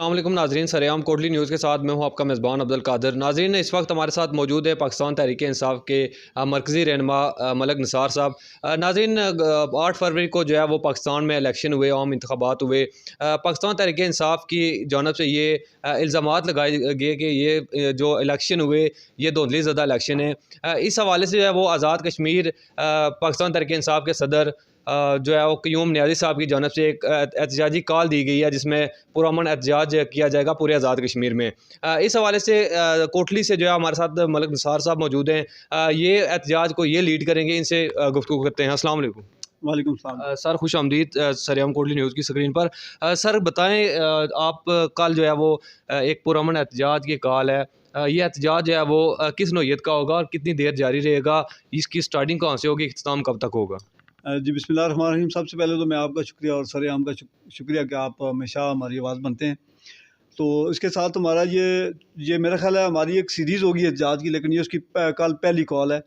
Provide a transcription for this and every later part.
अस्सलामुअलैकुम नाज़रीन, सरेआम कोटली न्यूज़ के साथ मैं हूं आपका मेज़बान अब्दुल कादिर। नाज़रीन, इस वक्त हमारे साथ मौजूद है पाकिस्तान तहरीक इंसाफ के मरकज़ी रहनुमा मलक निसार साहब। नाज़रीन, 8 फरवरी को जो है वो पाकिस्तान में इलेक्शन हुए, आम इंतखाबात हुए। पाकिस्तान तहरीक इंसाफ की जानब से ये इल्ज़ामात लगाए गए कि ये जो इलेक्शन हुए ये धुंधली ज़दा इलेक्शन है। इस हवाले से जो है वो आज़ाद कश्मीर पाकिस्तान तहरीक इंसाफ के सदर जो है वो क़य्यूम नियाज़ी साहब की जानब से एक एहतजाजी कॉल दी गई है, जिसमें पुरअमन एहतजाज किया जाएगा पूरे आज़ाद कश्मीर में। इस हवाले से कोटली से जो है हमारे साथ मलक निसार साहब मौजूद हैं। ये एहतजाज को ये लीड करेंगे, इनसे गुफ्तगू करते हैं। अस्सलाम वालेकुम। वालेकुम सलाम। सर, खुश आमदीद सरेआम कोटली न्यूज़ की स्क्रीन पर। सर बताएँ, आप कल जो है वो एक पुरअमन एहतजाज की कॉल है। ये एहतजाज जो है वो किस नौइयत का होगा और कितनी देर जारी रहेगा? इसकी स्टार्टिंग कहाँ से होगी, इख्तिताम कब तक होगा? जी बिस्मिल्लाहिर्रहमानिर्रहीम। सबसे पहले तो मैं आपका शुक्रिया और सरेआम का शुक्रिया कि आप हमेशा हमारी आवाज़ बनते हैं। तो इसके साथ हमारा ये मेरा ख़्याल है हमारी एक सीरीज़ होगी एहतजाज की, लेकिन ये उसकी कल पहली कॉल है।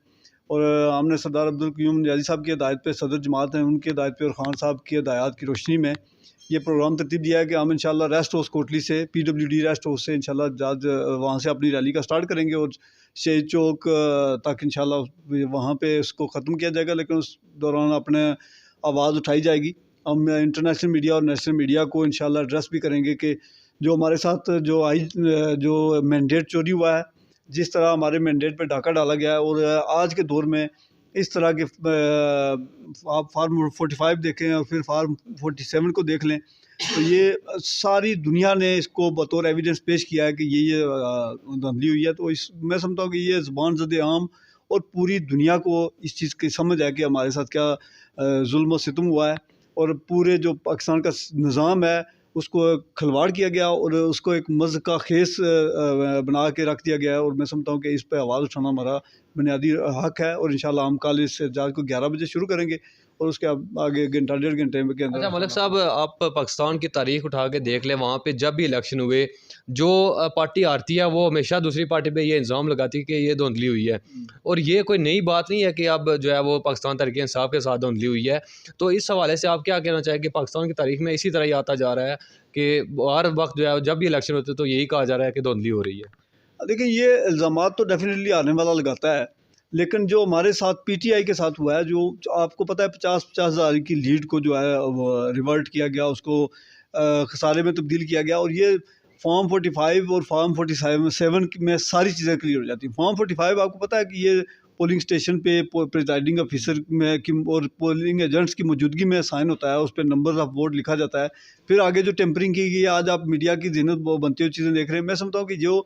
और हमने सरदार अब्दुल क़य्यूम नियाज़ी साहब की हिदायत पे, सदर जमात हैं उनकी हिदायत पे और ख़ान साहब की हिदायत की रोशनी में ये प्रोग्राम तरतीब दिया है कि हम इंशाल्लाह रेस्ट हाउस कोटली से, PWD रेस्ट हाउस से इंशाल्लाह एहतजाज वहाँ से अपनी रैली का स्टार्ट करेंगे और शहीद चौक तक इंशाल्लाह वहाँ पे इसको ख़त्म किया जाएगा। लेकिन उस दौरान अपने आवाज़ उठाई जाएगी। हम इंटरनेशनल मीडिया और नेशनल मीडिया को इंशाल्लाह एड्रेस भी करेंगे कि जो हमारे साथ जो मैंडेट चोरी हुआ है, जिस तरह हमारे मैंडेट पे डाका डाला गया है और आज के दौर में इस तरह के आप फार्म 45 देखें और फिर फार्म 47 को देख लें, तो ये सारी दुनिया ने इसको बतौर एविडेंस पेश किया है कि ये धांधली हुई है। तो मैं समझता हूँ कि ये ज़ुबान ज़द आम और पूरी दुनिया को इस चीज़ की समझ है कि हमारे साथ क्या जुल्म और सितम हुआ है और पूरे जो पाकिस्तान का निज़ाम है उसको खिलवाड़ किया गया और उसको एक मज़ का खेस बना के रख दिया गया है। और मैं समझता हूँ कि इस पे आवाज़ उठाना हमारा बुनियादी हक़ है और इंशाल्लाह हम कल इस एहतजाज को 11 बजे शुरू करेंगे और उसके आगे घंटा डेढ़ घंटे के अंदर। अच्छा मलिक साहब, आप पाकिस्तान की तारीख उठा के देख लें, वहाँ पे जब भी इलेक्शन हुए, जो पार्टी हारती है वो हमेशा दूसरी पार्टी पे ये इल्ज़ाम लगाती है कि ये धुंधली हुई है। और ये कोई नई बात नहीं है कि अब जो है वो पाकिस्तान तहरीक इंसाफ के साथ धुंधली हुई है। तो इस हवाले से आप क्या कहना चाहेंगे? पाकिस्तान की तारीख में इसी तरह ही आता जा रहा है कि हर वक्त जो है जब भी इलेक्शन होते हैं तो यही कहा जा रहा है कि धुंधली हो रही है। देखिए, ये इल्ज़ामात तो डेफ़िनेटली आने वाला लगाता है, लेकिन जो हमारे साथ PTI के साथ हुआ है, जो आपको पता है 50-50 हज़ार की लीड को जो है वो रिवर्ट किया गया, उसको खसारे में तब्दील किया गया। और ये फॉर्म 45 और फॉर्म 47 में सारी चीज़ें क्लियर हो जाती हैं। फॉर्म 45 आपको पता है कि ये पोलिंग स्टेशन पे प्रिजाइडिंग ऑफिसर में की और पोलिंग एजेंट्स की मौजूदगी में साइन होता है, उस पर नंबर ऑफ वोट लिखा जाता है। फिर आगे जो टेम्परिंग की गई है, आज आप मीडिया की ज़ीनत बनती हुई चीज़ें देख रहे हैं। मैं समझता हूँ कि जो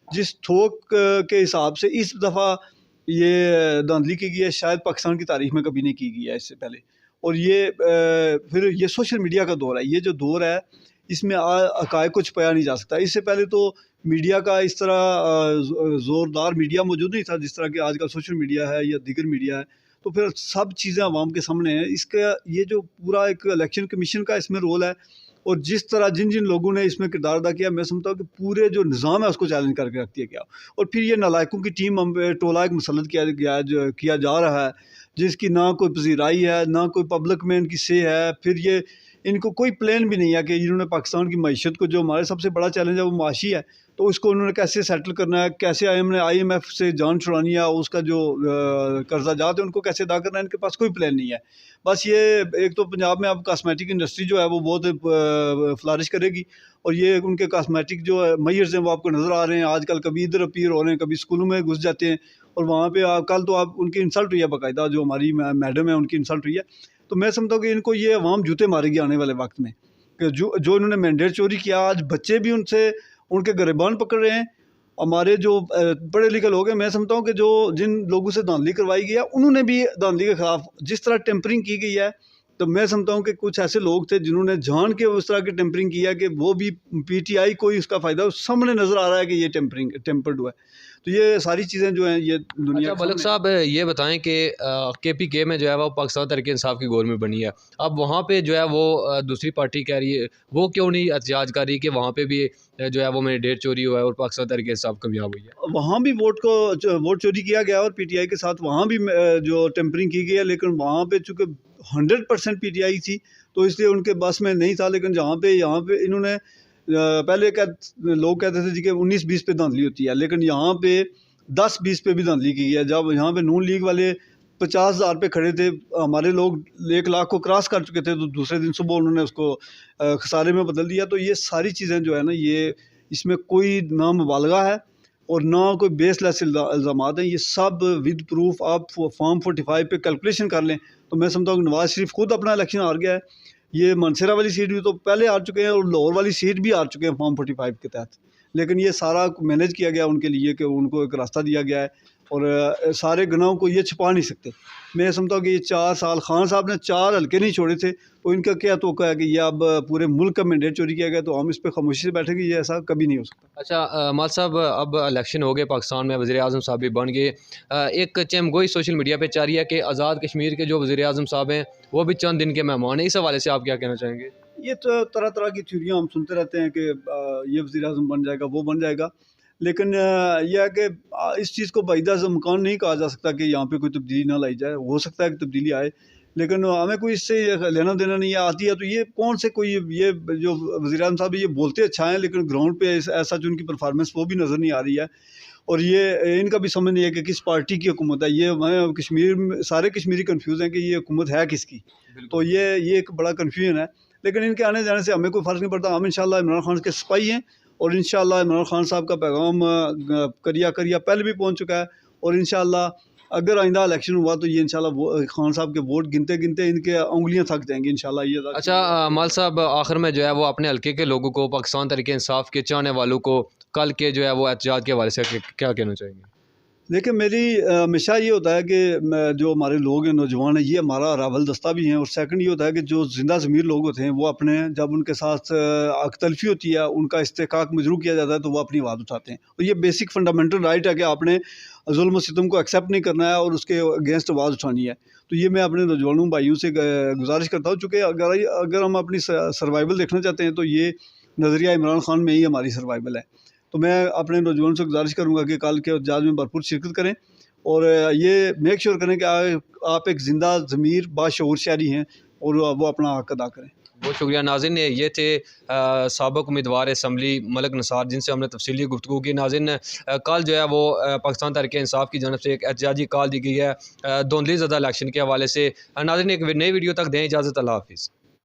जिस थोक के हिसाब से इस दफ़ा ये धांधली की गई है, शायद पाकिस्तान की तारीख में कभी नहीं की गई है इससे पहले। और ये फिर ये सोशल मीडिया का दौर है। ये जो दौर है इसमें हक़ाइक़ को छुपाया नहीं जा सकता। इससे पहले तो मीडिया का इस तरह ज़ोरदार मीडिया मौजूद नहीं था जिस तरह कि आजकल सोशल मीडिया है या दीगर मीडिया है। तो फिर सब चीज़ें आवाम के सामने हैं। इसका ये जो पूरा एक इलेक्शन कमीशन का इसमें रोल है और जिस तरह जिन जिन लोगों ने इसमें किरदार अदा किया, मैं समझता हूँ कि पूरे जो निज़ाम है उसको चैलेंज करके रख दिया गया। और फिर ये नालायकों की टीम हम पे टोला एक मुसल्लत किया जा रहा है, जिसकी ना कोई पज़ीराई है, ना कोई पब्लिक में इनकी से है। फिर ये इनको कोई प्लान भी नहीं है कि इन्होंने पाकिस्तान की मईशत को, जो हमारे सबसे बड़ा चैलेंज है वो माशी है, तो उसको उन्होंने कैसे सेटल करना है, कैसे IMF से जान छुड़ानी है, उसका जो कर्जा जात है उनको कैसे अदा करना है, इनके पास कोई प्लान नहीं है। बस ये एक तो पंजाब में अब कॉस्मेटिक इंडस्ट्री जो है वो बहुत फ्लरिश करेगी और ये उनके कॉस्मेटिक जो मयर्स हैं वो आपको नज़र आ रहे हैं आजकल, कभी इधर अपीयर हो रहे हैं, कभी स्कूलों में घुस जाते हैं और वहाँ पे कल तो आप उनकी इंसल्ट हुई है, बाकायदा जो हमारी मैडम है उनकी इंसल्ट हुई है। तो मैं समझता हूँ कि इनको ये अवाम जूते मारेगी आने वाले वक्त में, कि जो इन्होंने मैंडेट चोरी किया, आज बच्चे भी उनसे उनके गिरबान पकड़ रहे हैं। हमारे जो पढ़े लिखे लोग हैं, मैं समझता हूँ कि जो जिन लोगों से धांधली करवाई गई है उन्होंने भी धांधली के ख़िलाफ़ जिस तरह टेम्परिंग की गई है, तो मैं समझता हूँ कि कुछ ऐसे लोग थे जिन्होंने जान के उस तरह की टेम्परिंग किया कि वो भी PTI को ही उसका फ़ायदा सामने नज़र आ रहा है कि ये टेम्पर्ड हुआ है। तो ये सारी चीज़ें जो हैं ये दुनिया अच्छा मलिक साहब, ये बताएं कि KPK में जो है वो पाकिस्तान तहरीक इंसाफ की गवर्नमेंट बनी है। अब वहाँ पे जो है वो दूसरी पार्टी कह रही है, वो क्यों नहीं एहतजाज कर रही कि वहाँ पे भी जो है वो मैंडेट चोरी हुआ है और पाकिस्तान तहरीक इंसाफ कामयाब हुई है? वहाँ भी वोट चोरी किया गया और PTI के साथ वहाँ भी जो टेम्परिंग की गई है, लेकिन वहाँ पे चूँकि 100% PTI थी तो इसलिए उनके बस में नहीं था। लेकिन यहाँ पे इन्होंने पहले लोग कहते थे जी कि 19-20 पे धांधली होती है, लेकिन यहाँ पे 10-20 पे भी धांधली की है। जब यहाँ पे नून लीग वाले 50,000 पे खड़े थे, हमारे लोग 1 लाख को क्रॉस कर चुके थे, तो दूसरे दिन सुबह उन्होंने उसको खसारे में बदल दिया। तो ये सारी चीज़ें जो है ना, ये इसमें कोई ना मुबालगा है और ना कोई बेसलेस इल्ज़ामात हैं। ये सब विद प्रूफ आप फॉर्म 45 पे कैलकुलेशन कर लें तो मैं समझता हूँ कि नवाज़ शरीफ खुद अपना इलेक्शन हार गया है। ये मानसरा वाली सीट भी तो पहले हार चुके हैं और लाहौर वाली सीट भी हार चुके हैं फॉर्म 45 के तहत, लेकिन ये सारा मैनेज किया गया उनके लिए कि उनको एक रास्ता दिया गया है और सारे गुनाहों को ये छुपा नहीं सकते। मैं समझता हूँ कि ये 4 साल खान साहब ने 4 हल्के नहीं छोड़े थे, तो इनका क्या तो है कि ये अब पूरे मुल्क का मैंडेट चोरी किया गया, तो हम इस पर खामोशी से बैठेंगे, ये ऐसा कभी नहीं हो सकता। अच्छा माल साहब, अब इलेक्शन हो गए पाकिस्तान में, वज़ीर आज़म साहब भी बन गए। एक चमगोई सोशल मीडिया पे जारी है कि आज़ाद कश्मीर के जो वज़ीर आज़म साहब हैं वो भी चंद दिन के मेहमान हैं। इस हवाले से आप क्या कहना चाहेंगे? ये तो तरह तरह की थ्योरियाँ हम सुनते रहते हैं कि ये वज़ीर आज़म बन जाएगा, वो बन जाएगा, लेकिन यह है कि इस चीज़ को बाइदा से मुमकिन नहीं कहा जा सकता कि यहाँ पे कोई तब्दीली ना लाई जाए। हो सकता है कि तब्दीली आए, लेकिन हमें कोई इससे लेना देना नहीं है। आती है तो ये कौन से कोई ये जो वज़ीर आज़म साहब ये बोलते अच्छा हैं, लेकिन ग्राउंड पे ऐसा जो उनकी परफॉर्मेंस वो भी नज़र नहीं आ रही है। और ये इनका भी समझ नहीं है कि किस पार्टी की हुकूमत है। ये मैं कश्मीर में सारे कश्मीरी कन्फ्यूज़ हैं कि ये हुकूमत है किसकी, तो ये एक बड़ा कन्फ्यूजन है। लेकिन इनके आने जाने से हमें कोई फ़र्क नहीं पड़ता। हम इंशाल्लाह इमरान खान के सिपाही हैं और इंशाल्लाह इमरान खान साहब का पैगाम करिया करिया पहले भी पहुंच चुका है और इंशाल्लाह अगर आइंदा इलेक्शन हुआ तो ये इंशाल्लाह खान साहब के वोट गिनते गिनते इनके उंगलियां थक जाएंगी इंशाल्लाह। ये अच्छा माल साहब, आखिर में जो है वो अपने हल्के के लोगों को, पाकिस्तान तहरीक इंसाफ के चाहने वालों को कल के जो है वो एहतजाज के हवाले से क्या कहना चाहेंगे? देखिए, मेरी हमेशा ये होता है कि जो हमारे लोग हैं, नौजवान हैं, ये हमारा रावल दस्ता भी हैं। और सेकंड ये होता है कि जो ज़िंदा ज़मीर लोग होते हैं वो अपने जब उनके साथ अख्तलफी होती है, उनका इस्तेकाक मजरू किया जाता है, तो वो अपनी आवाज़ उठाते हैं। और ये बेसिक फंडामेंटल राइट है कि आपने जुल्म सितम को एक्सेप्ट नहीं करना है और उसके अगेंस्ट आवाज़ उठानी है। तो ये मैं अपने नौजवानों भाइयों से गुजारिश करता हूँ, चूँकि अगर हम अपनी सर्वाइवल देखना चाहते हैं तो ये नज़रिया इमरान खान में ही हमारी सर्वाइवल है। तो मैं अपने नौजवानों से गुजारिश करूँगा कि कल के एहतजाज में भरपूर शिरकत करें और ये मेक श्योर करें कि आप एक ज़िंदा ज़मीर बाशऊर शहरी हैं और वो अपना हक अदा करें। बहुत शुक्रिया नाज़रीन। ये थे साबिक़ उम्मीदवार असम्बली मलक निसार, जिनसे हमने तफसीली गुफ्तगू की। नाज़रीन, कल जो है वो पाकिस्तान तहरीक इंसाफ की जानब से एक एहतजाजी कॉल दी गई है धुंधली ज़दा इलेक्शन के हवाले से। नाज़रीन, एक नई वीडियो तक दें इजाज़त। अल्लाह हाफ़िज़।